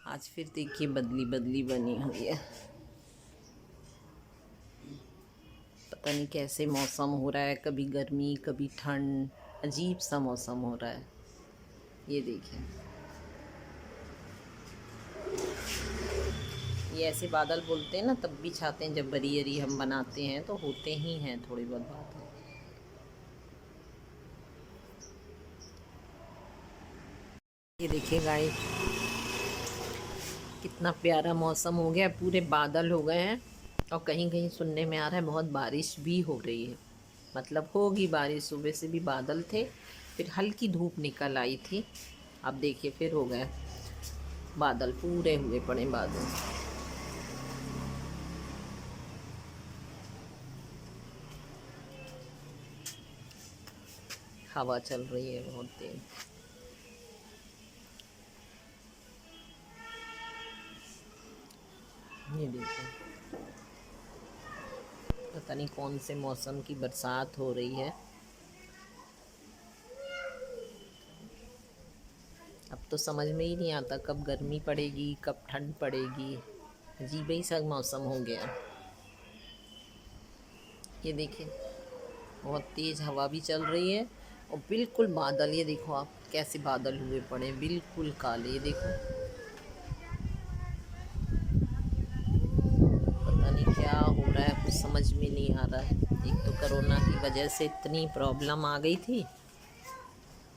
आज फिर देखिए बदली बदली बनी हुई है। पता नहीं कैसे मौसम हो रहा है, कभी गर्मी कभी ठंड, अजीब सा मौसम हो रहा है। ये देखिए, ये ऐसे बादल बोलते हैं ना, तब भी छाते हैं जब बरी अरी हम बनाते हैं तो होते ही हैं थोड़े बहुत बादल। ये देखिए गाइस, कितना प्यारा मौसम हो गया, पूरे बादल हो गए हैं और कहीं कहीं सुनने में आ रहा है बहुत बारिश भी हो रही है। मतलब होगी बारिश, सुबह से भी बादल थे, फिर हल्की धूप निकल आई थी। अब देखिए फिर हो गए बादल, पूरे हुए पड़े बादल। हवा चल रही है बहुत तेज। ये देखिए, पता नहीं कौन से मौसम की बरसात हो रही है। अब तो समझ में ही नहीं आता कब गर्मी पड़ेगी कब ठंड पड़ेगी। अजीब ही सा मौसम हो गया। ये देखिए, बहुत तेज़ हवा भी चल रही है और बिल्कुल बादल, ये देखो आप कैसे बादल हुए पड़े, बिल्कुल काले। ये देखो, पता नहीं क्या हो रहा है, कुछ समझ में नहीं आ रहा है। एक तो कोरोना की वजह से इतनी प्रॉब्लम आ गई थी,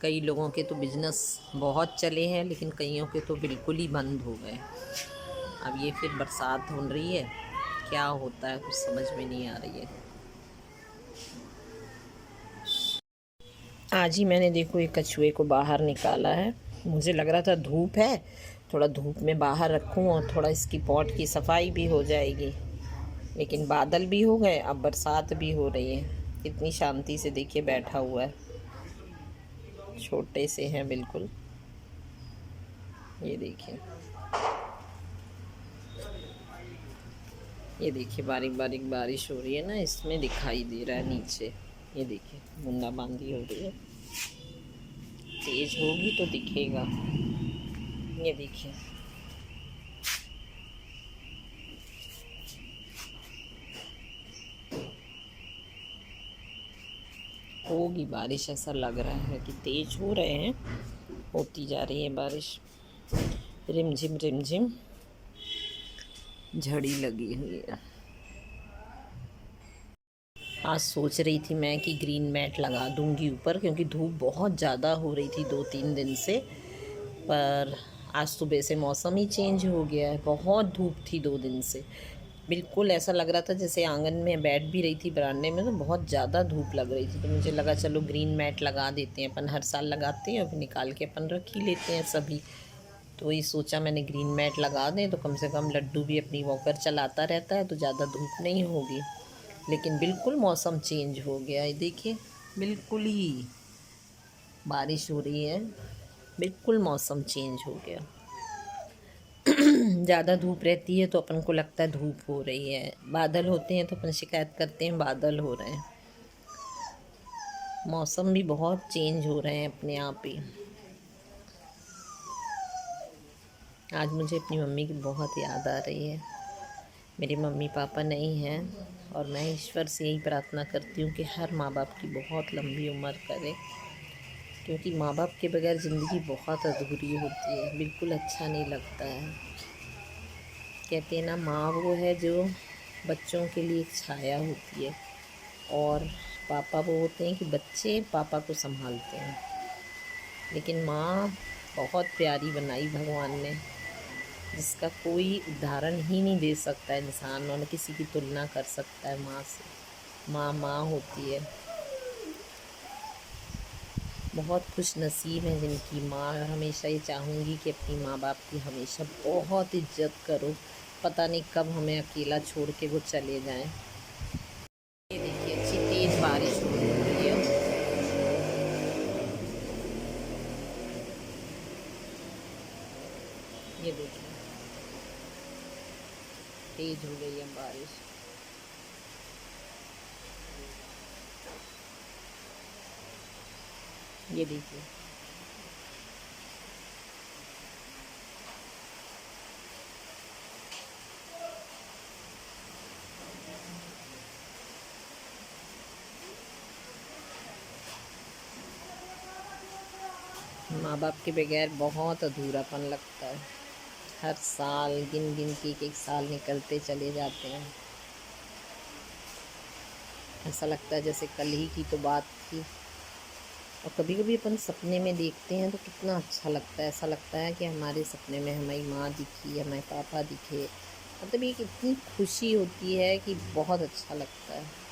कई लोगों के तो बिजनेस बहुत चले हैं लेकिन कईयों के तो बिल्कुल ही बंद हो गए। अब ये फिर बरसात हो रही है, क्या होता है कुछ समझ में नहीं आ रही है। आज ही मैंने देखो एक कछुए को बाहर निकाला है। मुझे लग रहा था धूप है, थोड़ा धूप में बाहर रखूं और थोड़ा इसकी पॉट की सफाई भी हो जाएगी, लेकिन बादल भी हो गए, अब बरसात भी हो रही है। कितनी शांति से देखिए बैठा हुआ है, छोटे से हैं बिल्कुल। ये देखिए, ये देखिए बारीक बारीक बारिश हो रही है ना, इसमें दिखाई दे रहा है नीचे। ये देखिए बूंदाबांदी हो रही है, तेज होगी तो दिखेगा। ये देखिए, होगी बारिश, ऐसा लग रहा है कि तेज हो रहे हैं, होती जा रही है बारिश। रिमझिम रिमझिम झड़ी लगी हुई है। आज सोच रही थी मैं कि ग्रीन मैट लगा दूंगी ऊपर, क्योंकि धूप बहुत ज़्यादा हो रही थी 2-3 दिन से। पर आज सुबह से मौसम ही चेंज हो गया है, बहुत धूप थी 2 दिन से। बिल्कुल ऐसा लग रहा था जैसे आंगन में बैठ भी रही थी बरामदे में तो बहुत ज़्यादा धूप लग रही थी, तो मुझे लगा चलो ग्रीन मैट लगा देते हैं, अपन हर साल लगाते हैं और फिर निकाल के अपन रख ही लेते हैं सभी। तो वही सोचा मैंने ग्रीन मैट लगा दें तो कम से कम लड्डू भी अपनी वॉकर चलाता रहता है तो ज़्यादा धूप नहीं होगी। लेकिन बिल्कुल मौसम चेंज हो गया है, देखिए बिल्कुल ही बारिश हो रही है, बिल्कुल मौसम चेंज हो गया। ज़्यादा धूप रहती है तो अपन को लगता है धूप हो रही है, बादल होते हैं तो अपन शिकायत करते हैं बादल हो रहे हैं। मौसम भी बहुत चेंज हो रहे हैं अपने आप ही। आज मुझे अपनी मम्मी की बहुत याद आ रही है। मेरे मम्मी पापा नहीं हैं और मैं ईश्वर से यही प्रार्थना करती हूँ कि हर माँ बाप की बहुत लंबी उम्र करे, क्योंकि माँ बाप के बगैर ज़िंदगी बहुत अधूरी होती है, बिल्कुल अच्छा नहीं लगता है। कहते हैं ना, माँ वो है जो बच्चों के लिए एक छाया होती है और पापा वो होते हैं कि बच्चे पापा को संभालते हैं। लेकिन माँ बहुत प्यारी बनाई भगवान ने, जिसका कोई उदाहरण ही नहीं दे सकता इंसान और किसी की तुलना कर सकता है माँ से। माँ माँ होती है। बहुत खुश नसीब हैं जिनकी माँ, और हमेशा ये चाहूँगी कि अपनी माँ बाप की हमेशा बहुत इज्जत करो। पता नहीं कब हमें अकेला छोड़ के वो चले जाएं। ये देखिए अच्छी तेज़ बारिश हो रही है। ये देखिए तेज़ हो गई है बारिश। ये देखिए, माँ बाप के बगैर बहुत अधूरापन लगता है। हर साल गिन गिन के एक साल निकलते चले जाते हैं। ऐसा लगता है जैसे कल ही की तो बात थी। और कभी कभी अपन सपने में देखते हैं तो कितना अच्छा लगता है। ऐसा लगता है कि हमारे सपने में हमारी माँ दिखी, हमारे पापा दिखे। मतलब एक इतनी खुशी होती है कि बहुत अच्छा लगता है।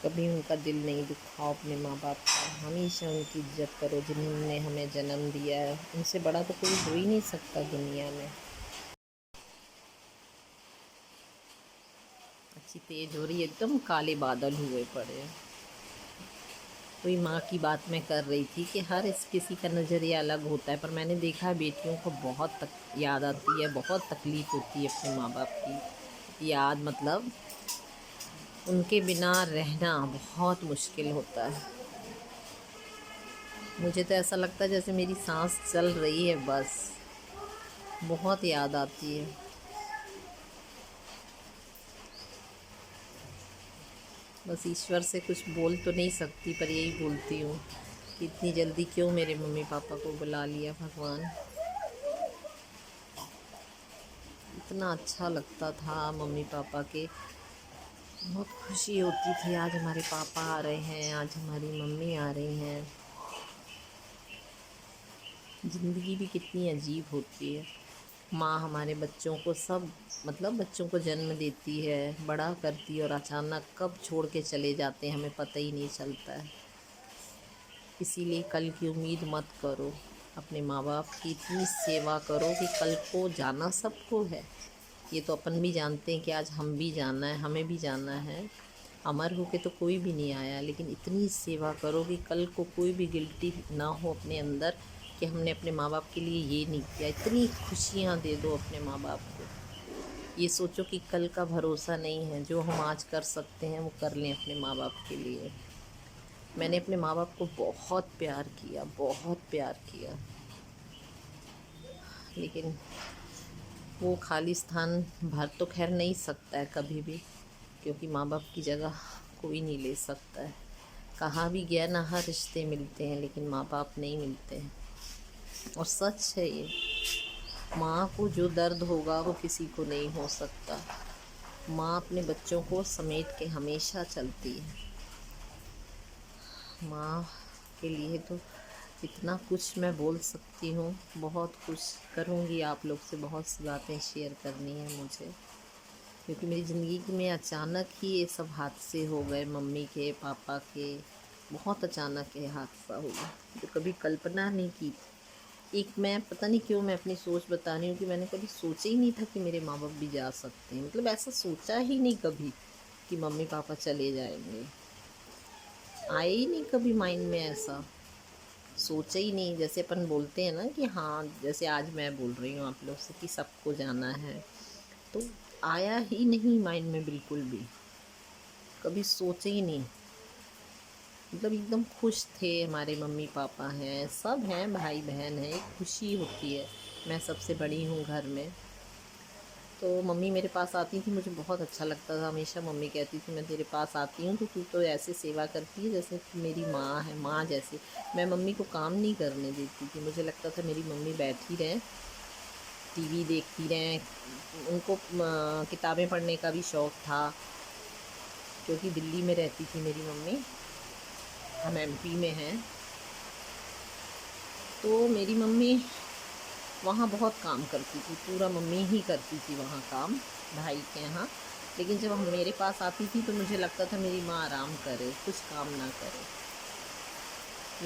कभी उनका दिल नहीं दुखाओ अपने माँ बाप का। हमेशा उनकी इज्जत करो जिन्होंने हमें जन्म दिया है। उनसे बड़ा तो कोई हो ही नहीं सकता दुनिया में। अच्छी तेज हो रही है, एकदम काले बादल हुए पड़े हैं। कोई माँ की बात मैं कर रही थी कि हर किसी का नज़रिया अलग होता है, पर मैंने देखा है बेटियों को बहुत याद आती है, बहुत तकलीफ़ होती है अपने माँ बाप की याद। मतलब उनके बिना रहना बहुत मुश्किल होता है। मुझे तो ऐसा लगता है जैसे मेरी सांस चल रही है बस। बहुत याद आती है। बस ईश्वर से कुछ बोल तो नहीं सकती, पर यही बोलती हूँ कि इतनी जल्दी क्यों मेरे मम्मी पापा को बुला लिया भगवान। इतना अच्छा लगता था मम्मी पापा के। बहुत खुशी होती थी आज हमारे पापा आ रहे हैं, आज हमारी मम्मी आ रही हैं। ज़िंदगी भी कितनी अजीब होती है। माँ हमारे बच्चों को सब मतलब बच्चों को जन्म देती है, बड़ा करती है, और अचानक कब छोड़ के चले जाते हैं हमें पता ही नहीं चलता है। इसीलिए कल की उम्मीद मत करो। अपने माँ बाप की इतनी सेवा करो कि कल को जाना सबको है। ये तो अपन भी जानते हैं कि आज हम भी जाना है, हमें भी जाना है। अमर होके तो कोई भी नहीं आया, लेकिन इतनी सेवा करो कि कल को कोई भी गिल्टी ना हो अपने अंदर कि हमने अपने माँ बाप के लिए ये नहीं किया। इतनी खुशियाँ दे दो अपने माँ बाप को। ये सोचो कि कल का भरोसा नहीं है, जो हम आज कर सकते हैं वो कर लें अपने माँ बाप के लिए। मैंने अपने माँ बाप को बहुत प्यार किया, बहुत प्यार किया, लेकिन वो खाली स्थान भर तो खैर नहीं सकता है कभी भी, क्योंकि माँ बाप की जगह कोई नहीं ले सकता है। कहा भी गया ना, हर रिश्ते मिलते हैं लेकिन माँ बाप नहीं मिलते हैं। और सच है ये। माँ को जो दर्द होगा वो किसी को नहीं हो सकता। माँ अपने बच्चों को समेट के हमेशा चलती है। माँ के लिए तो इतना कुछ मैं बोल सकती हूँ, बहुत कुछ करूँगी। आप लोग से बहुत सी बातें शेयर करनी है मुझे, क्योंकि मेरी ज़िंदगी में अचानक ही ये सब हादसे हो गए। मम्मी के, पापा के, बहुत अचानक ये हादसा हुआ जो कभी कल्पना नहीं की थी। एक मैं पता नहीं क्यों मैं अपनी सोच बता रही हूँ कि मैंने कभी सोचा ही नहीं था कि मेरे माँ बाप भी जा सकते हैं। मतलब ऐसा सोचा ही नहीं कभी कि मम्मी पापा चले जाएंगे। आए ही नहीं कभी माइंड में, ऐसा सोचा ही नहीं। जैसे अपन बोलते हैं ना कि हाँ, जैसे आज मैं बोल रही हूँ आप लोग से कि सबको जाना है, तो आया ही नहीं माइंड में बिल्कुल भी। कभी सोचे ही नहीं। मतलब एकदम खुश थे। हमारे मम्मी पापा हैं, सब हैं, भाई बहन हैं, एक खुशी होती है। मैं सबसे बड़ी हूँ घर में, तो मम्मी मेरे पास आती थी, मुझे बहुत अच्छा लगता था। हमेशा मम्मी कहती थी मैं तेरे पास आती हूँ तो तू तो ऐसे सेवा करती है जैसे मेरी माँ है, माँ जैसे। मैं मम्मी को काम नहीं करने देती थी। मुझे लगता था मेरी मम्मी बैठी रहें, टीवी देखती रहें। उनको किताबें पढ़ने का भी शौक़ था, क्योंकि दिल्ली में रहती थी मेरी मम्मी, हम एमपी में हैं। तो मेरी मम्मी वहाँ बहुत काम करती थी, पूरा मम्मी ही करती थी वहाँ काम भाई के यहाँ। लेकिन जब हम मेरे पास आती थी तो मुझे लगता था मेरी माँ आराम करे, कुछ काम ना करे।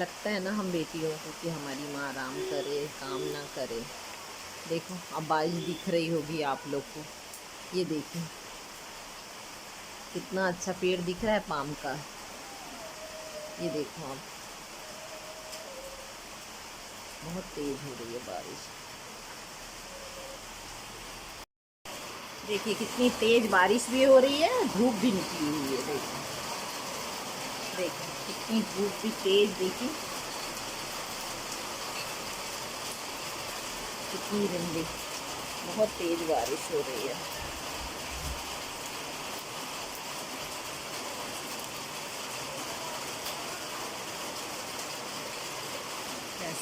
लगता है ना हम बेटियों को कि हमारी माँ आराम करे, काम ना करे। देखो अब बारिश दिख रही होगी आप लोग को, ये देखिए कितना अच्छा पेड़ दिख रहा है पाम का। ये देखो आप, बहुत तेज़ हो रही है बारिश। देखिए कितनी तेज़ बारिश भी हो रही है, धूप भी निकली हुई है। देखिए देखिए कितनी धूप भी तेज़, देखिए कितनी रंगी, बहुत तेज़ बारिश हो रही है।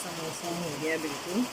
समोसा हो गया बिल्कुल।